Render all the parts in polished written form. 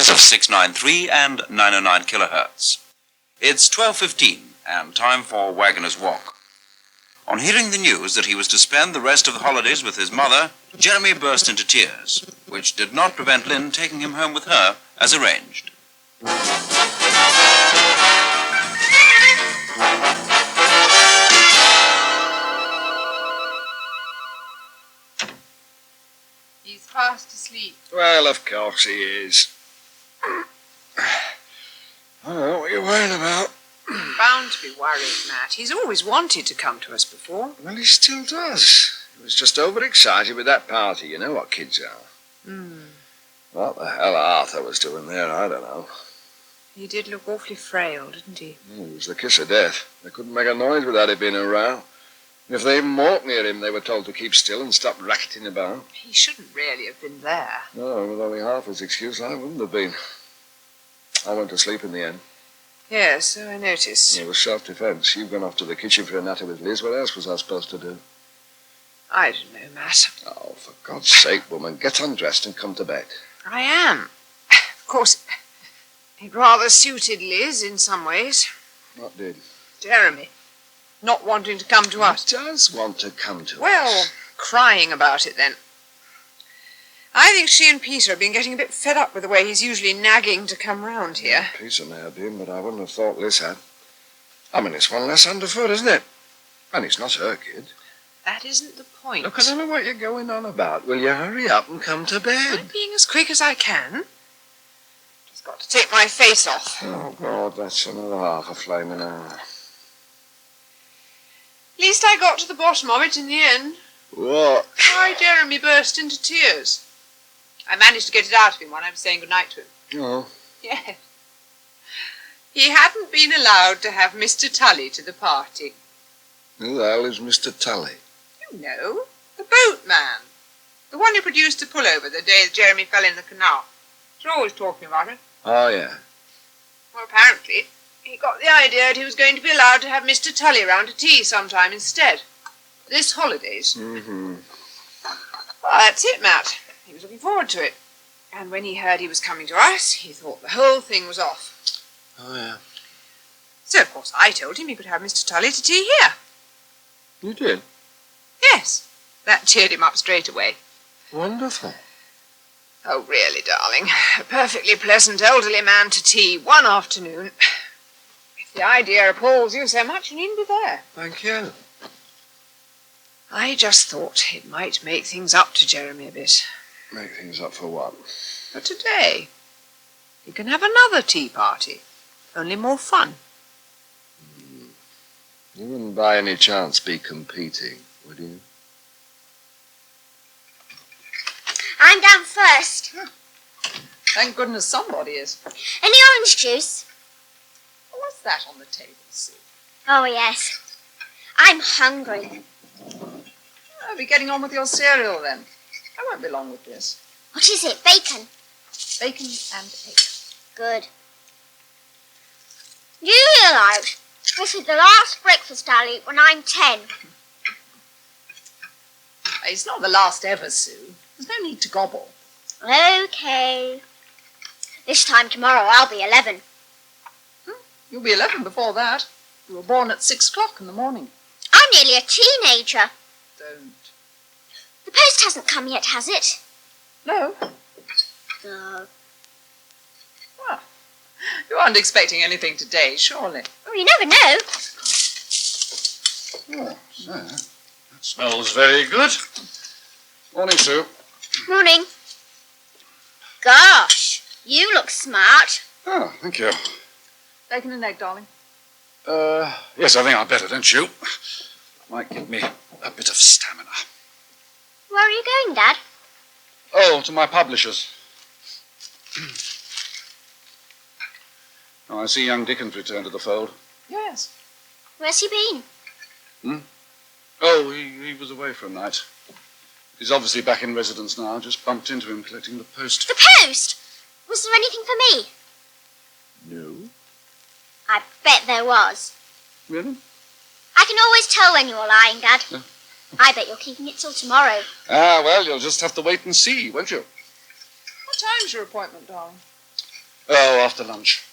frequencies of 693 and 909 kilohertz. It's 12:15 and time for Waggoners Walk. On hearing the news that he was to spend the rest of the holidays with his mother, Jeremy burst into tears, which did not prevent Lynn taking him home with her as arranged. He's fast asleep. Well, of course he is. I don't know what you're worrying about. Bound to be worried, Matt. He's always wanted to come to us before. Well, he still does. He was just overexcited with that party. You know what kids are. What the hell Arthur was doing there, I don't know. He did look awfully frail, didn't he? It was the kiss of death. They couldn't make a noise without it being a row. If they even walked near him, they were told to keep still and stop racketing about. He shouldn't really have been there. No, with only half his excuse, I wouldn't have been. I went to sleep in the end. Yes, so I noticed. It was self-defence. You've gone off to the kitchen for a natter with Liz. What else was I supposed to do? I don't know, Matt. Oh, for God's sake, woman, get undressed and come to bed. I am. Of course, it rather suited Liz in some ways. What did? Jeremy. Not wanting to come to us. He does want to come to us. Well, crying about it then. I think she and Peter have been getting a bit fed up with the way he's usually nagging to come round here. Yeah, Peter may have been, but I wouldn't have thought Liz had. I mean, it's one less underfoot, isn't it? And it's not her kid. That isn't the point. Look, I don't know what you're going on about. Will you hurry up and come to bed? I'm being as quick as I can. Just got to take my face off. Oh, God, that's another half a flaming hour. At least I got to the bottom of it in the end. What? Why Jeremy burst into tears. I managed to get it out of him when I was saying goodnight to him. Oh. Yes. He hadn't been allowed to have Mr Tulley to the party. Who the hell is Mr Tulley? You know, the boatman. The one who produced the pullover the day that Jeremy fell in the canal. They're always talking about it. Oh, yeah. Well, apparently, he got the idea that he was going to be allowed to have Mr Tulley round to tea sometime instead. This holidays. Mm-hmm. Well, that's it, Matt. He was looking forward to it. And when he heard he was coming to us, he thought the whole thing was off. Oh, yeah. So, of course, I told him he could have Mr Tulley to tea here. You did? Yes. That cheered him up straight away. Wonderful. Oh, really, darling. A perfectly pleasant elderly man to tea one afternoon. If the idea appalls you so much, you needn't be there. Thank you. I just thought it might make things up to Jeremy a bit. Make things up for what? For today. He can have another tea party. Only more fun. You wouldn't by any chance be competing, would you? I'm down first. Thank goodness somebody is. Any orange juice? What's that on the table, Sue? Oh, yes. I'm hungry. I'll be getting on with your cereal then. I won't be long with this. What is it? Bacon? Bacon and eggs. Good. Do you realise this is the last breakfast I'll eat when I'm 10? It's not the last ever, Sue. There's no need to gobble. OK. This time tomorrow I'll be 11. You'll be 11 before that. You were born at 6 o'clock in the morning. I'm nearly a teenager. Don't. The post hasn't come yet, has it? No. No. Well, you aren't expecting anything today, surely. Oh, you never know. Oh, so that smells very good. Morning, Sue. Morning. Gosh, you look smart. Oh, thank you. Bacon and egg, darling. Yes, I think I'd better, don't you? Might give me a bit of stamina. Where are you going, Dad? Oh, to my publishers. Oh, I see young Dickon's returned to the fold. Yes. Where's he been? Oh, he was away for a night. He's obviously back in residence now. Just bumped into him collecting the post. The post? Was there anything for me? No. I bet there was. Really? I can always tell when you're lying, Dad. I bet you're keeping it till tomorrow. Ah, well, you'll just have to wait and see, won't you? What time's your appointment, darling? Oh, after lunch.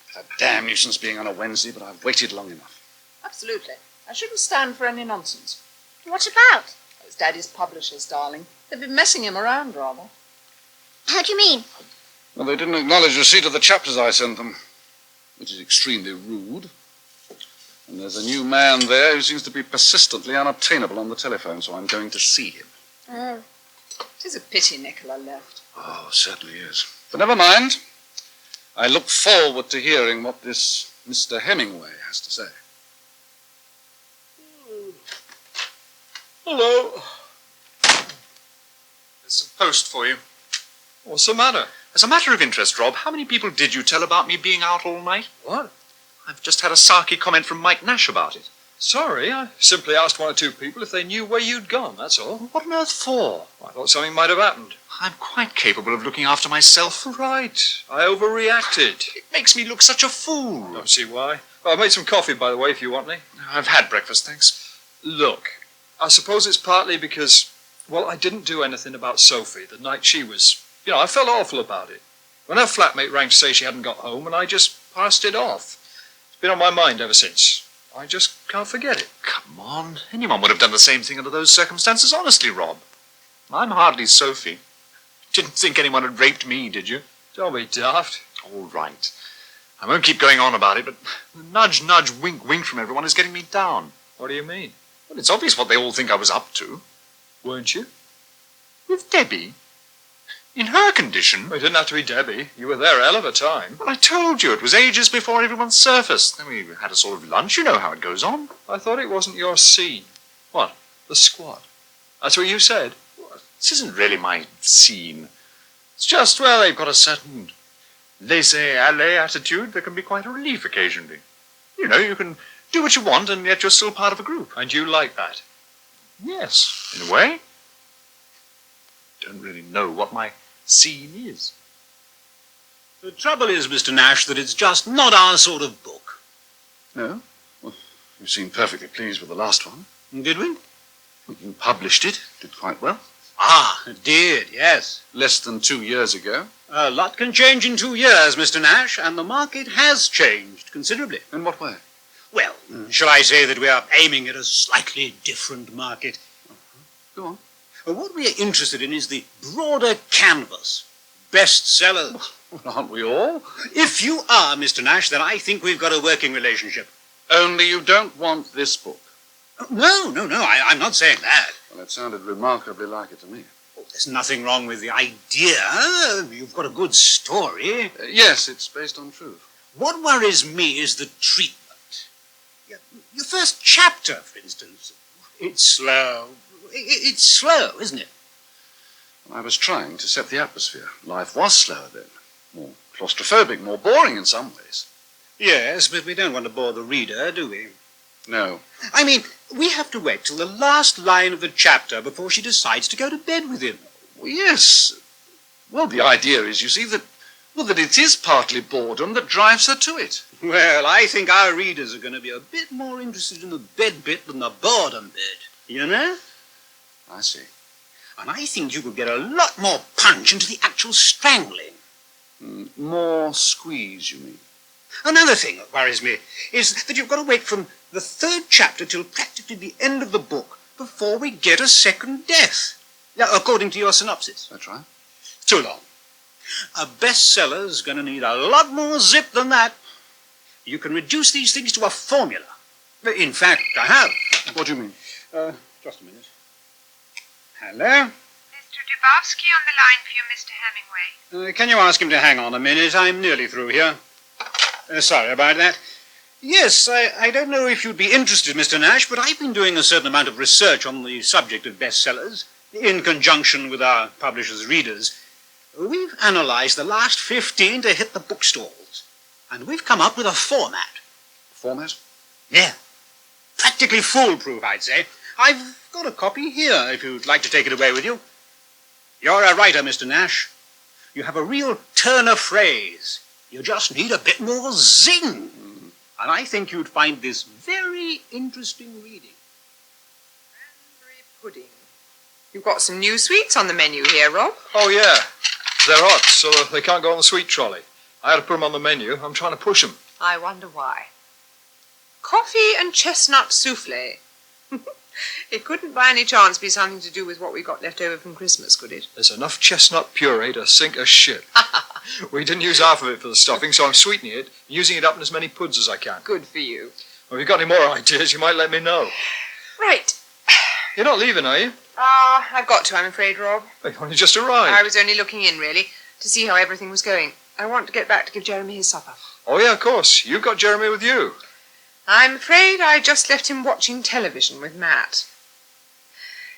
It's a damn nuisance being on a Wednesday, but I've waited long enough. Absolutely. I shouldn't stand for any nonsense. What about? Those Daddy's publishers, darling. They've been messing him around, rather. How do you mean? Well, they didn't acknowledge receipt of the chapters I sent them, which is extremely rude. And there's a new man there who seems to be persistently unobtainable on the telephone, so I'm going to see him. Oh. It is a pity Nicola left. Oh, certainly is. But never mind. I look forward to hearing what this Mr. Hemingway has to say. Hello. There's some post for you. What's the matter? As a matter of interest, Rob, how many people did you tell about me being out all night? What? I've just had a sarky comment from Mike Nash about it. Sorry, I simply asked one or two people if they knew where you'd gone, that's all. What on earth for? I thought something might have happened. I'm quite capable of looking after myself. Right, I overreacted. It makes me look such a fool. Don't see why. Well, I made some coffee, by the way, if you want any. I've had breakfast, thanks. Look, I suppose it's partly because, well, I didn't do anything about Sophie the night she was... I felt awful about it. When her flatmate rang to say she hadn't got home, and I just passed it off. It's been on my mind ever since. I just can't forget it. Come on. Anyone would have done the same thing under those circumstances, honestly, Rob. I'm hardly Sophie. Didn't think anyone had raped me, did you? Don't be daft. All right. I won't keep going on about it, but the nudge, nudge, wink, wink from everyone is getting me down. What do you mean? Well, it's obvious what they all think I was up to. Weren't you? With Debbie? In her condition? Well, it didn't have to be Debbie. You were there a hell of a time. Well, I told you, it was ages before everyone surfaced. Then we had a sort of lunch, you know how it goes on. I thought it wasn't your scene. What? The squad? That's what you said? Well, this isn't really my scene. It's just, well, they've got a certain laissez-aller attitude that can be quite a relief occasionally. You know, you can do what you want and yet you're still part of a group. And you like that? Yes, in a way. Don't really know what my scene is. The trouble is, Mr. Nash, that it's just not our sort of book. No? Well, you seemed perfectly pleased with the last one. Did we? Well, you published it. Did quite well. Ah, it did, yes. Less than 2 years ago. A lot can change in 2 years, Mr. Nash, and the market has changed considerably. In what way? Well, shall I say that we are aiming at a slightly different market? Go on. What we are interested in is the broader canvas. Bestsellers. Well, aren't we all? If you are, Mr. Nash, then I think we've got a working relationship. Only you don't want this book. No, I'm not saying that. Well, it sounded remarkably like it to me. Oh, there's nothing wrong with the idea. You've got a good story. Yes, it's based on truth. What worries me is the treatment. Your first chapter, for instance. It's slow. It's slow, isn't it? I was trying to set the atmosphere. Life was slower then. More claustrophobic, more boring in some ways. Yes, but we don't want to bore the reader, do we? No. I mean, we have to wait till the last line of the chapter before she decides to go to bed with him. Well, yes. Well, the idea is, you see, that it is partly boredom that drives her to it. Well, I think our readers are going to be a bit more interested in the bed bit than the boredom bit. You know? I see. And I think you could get a lot more punch into the actual strangling. More squeeze, you mean? Another thing that worries me is that you've got to wait from the third chapter till practically the end of the book before we get a second death. Now, according to your synopsis. That's right. Too long. A bestseller's going to need a lot more zip than that. You can reduce these things to a formula. In fact, I have. What do you mean? Just a minute. Hello? Mr. Dubovsky on the line for you, Mr. Hemingway. Can you ask him to hang on a minute? I'm nearly through here. Sorry about that. Yes, I don't know if you'd be interested, Mr. Nash, but I've been doing a certain amount of research on the subject of bestsellers, in conjunction with our publishers' readers. We've analysed the last 15 to hit the bookstores, and we've come up with a format. Format? Yeah. Practically foolproof, I'd say. I've got a copy here, if you'd like to take it away with you. You're a writer, Mr. Nash. You have a real turn of phrase. You just need a bit more zing. And I think you'd find this very interesting reading. Cranberry pudding. You've got some new sweets on the menu here, Rob. Oh, yeah. They're hot, so they can't go on the sweet trolley. I had to put them on the menu. I'm trying to push them. I wonder why. Coffee and chestnut souffle. It couldn't by any chance be something to do with what we got left over from Christmas, could it? There's enough chestnut puree to sink a ship. We didn't use half of it for the stuffing, so I'm sweetening it and using it up in as many puds as I can. Good for you. Well, if you've got any more ideas, you might let me know. Right. You're not leaving, are you? I've got to, I'm afraid, Rob. You only just arrived. I was only looking in, really, to see how everything was going. I want to get back to give Jeremy his supper. Oh, yeah, of course. You've got Jeremy with you. I'm afraid I just left him watching television with Matt.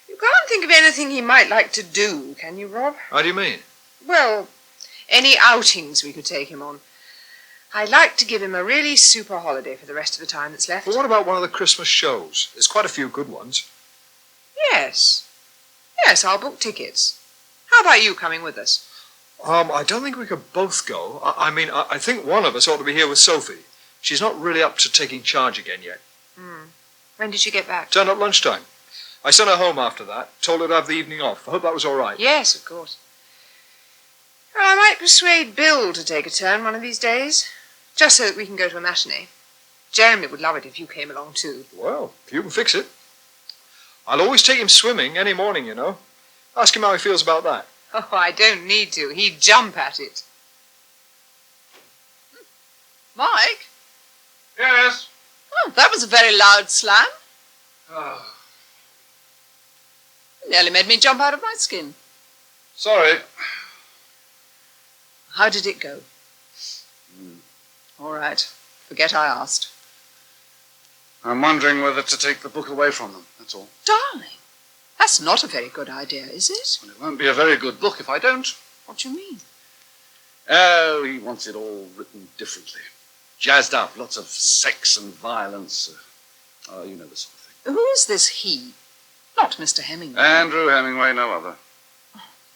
You can't think of anything he might like to do, can you, Rob? How do you mean? Well, any outings we could take him on. I'd like to give him a really super holiday for the rest of the time that's left. But what about one of the Christmas shows? There's quite a few good ones. Yes. Yes, I'll book tickets. How about you coming with us? I don't think we could both go. I think one of us ought to be here with Sophie. She's not really up to taking charge again yet. When did she get back? Turned up lunchtime. I sent her home after that, told her to have the evening off. I hope that was all right. Yes, of course. Well, I might persuade Bill to take a turn one of these days, just so that we can go to a matinee. Jeremy would love it if you came along too. Well, if you can fix it. I'll always take him swimming any morning, you know. Ask him how he feels about that. Oh, I don't need to. He'd jump at it. Mike? Yes? Oh, that was a very loud slam. Oh, Nearly made me jump out of my skin. sorry. How did it go? All right. Forget I asked. I'm wondering whether to take the book away from them, that's all. Darling, that's not a very good idea, is it? Well, it won't be a very good book if I don't. What do you mean? Oh, he wants it all written differently. Jazzed up, lots of sex and violence. Oh, you know the sort of thing. Who is this he? Not Mr. Hemingway. Andrew Hemingway, no other.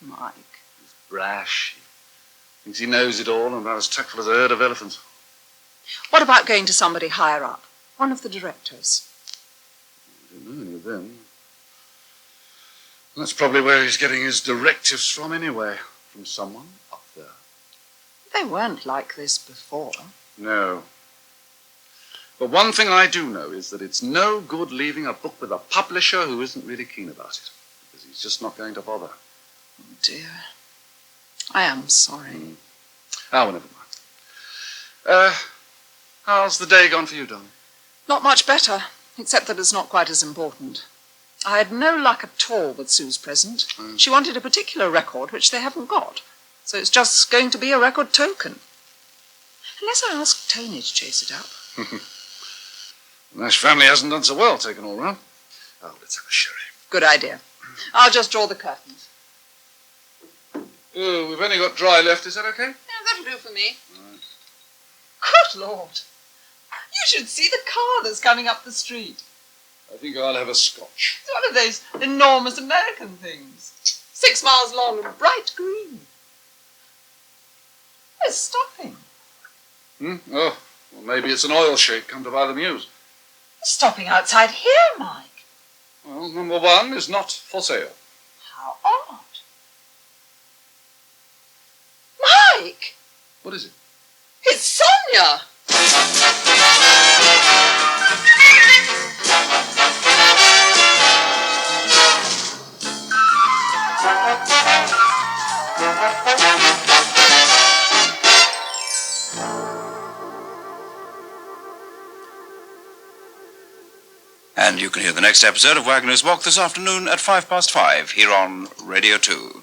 Mike. He's brash. He thinks he knows it all and about as tactful as a herd of elephants. What about going to somebody higher up? One of the directors. I don't know any of them. That's probably where he's getting his directives from anyway. From someone up there. They weren't like this before. No. But one thing I do know is that it's no good leaving a book with a publisher who isn't really keen about it. Because he's just not going to bother. Oh, dear. I am sorry. Oh, well, never mind. How's the day gone for you, darling? Not much better, except that it's not quite as important. I had no luck at all with Sue's present. She wanted a particular record, which they haven't got. So it's just going to be a record token. Unless I ask Tony to chase it up. The Nash family hasn't done so well, taken all round. Oh, let's have a sherry. Good idea. I'll just draw the curtains. Oh, we've only got dry left. Is that okay? Yeah, that'll do for me. Right. Good Lord. You should see the car that's coming up the street. I think I'll have a scotch. It's one of those enormous American things. 6 miles long and bright green. It's stopping. Oh, well, maybe it's an oil sheik come to buy the news. It's stopping outside here, Mike. Well, number one is not for sale. How odd. Mike! What is it? It's Sonia! And you can hear the next episode of Waggoners Walk this afternoon at 5:05 here on Radio 2.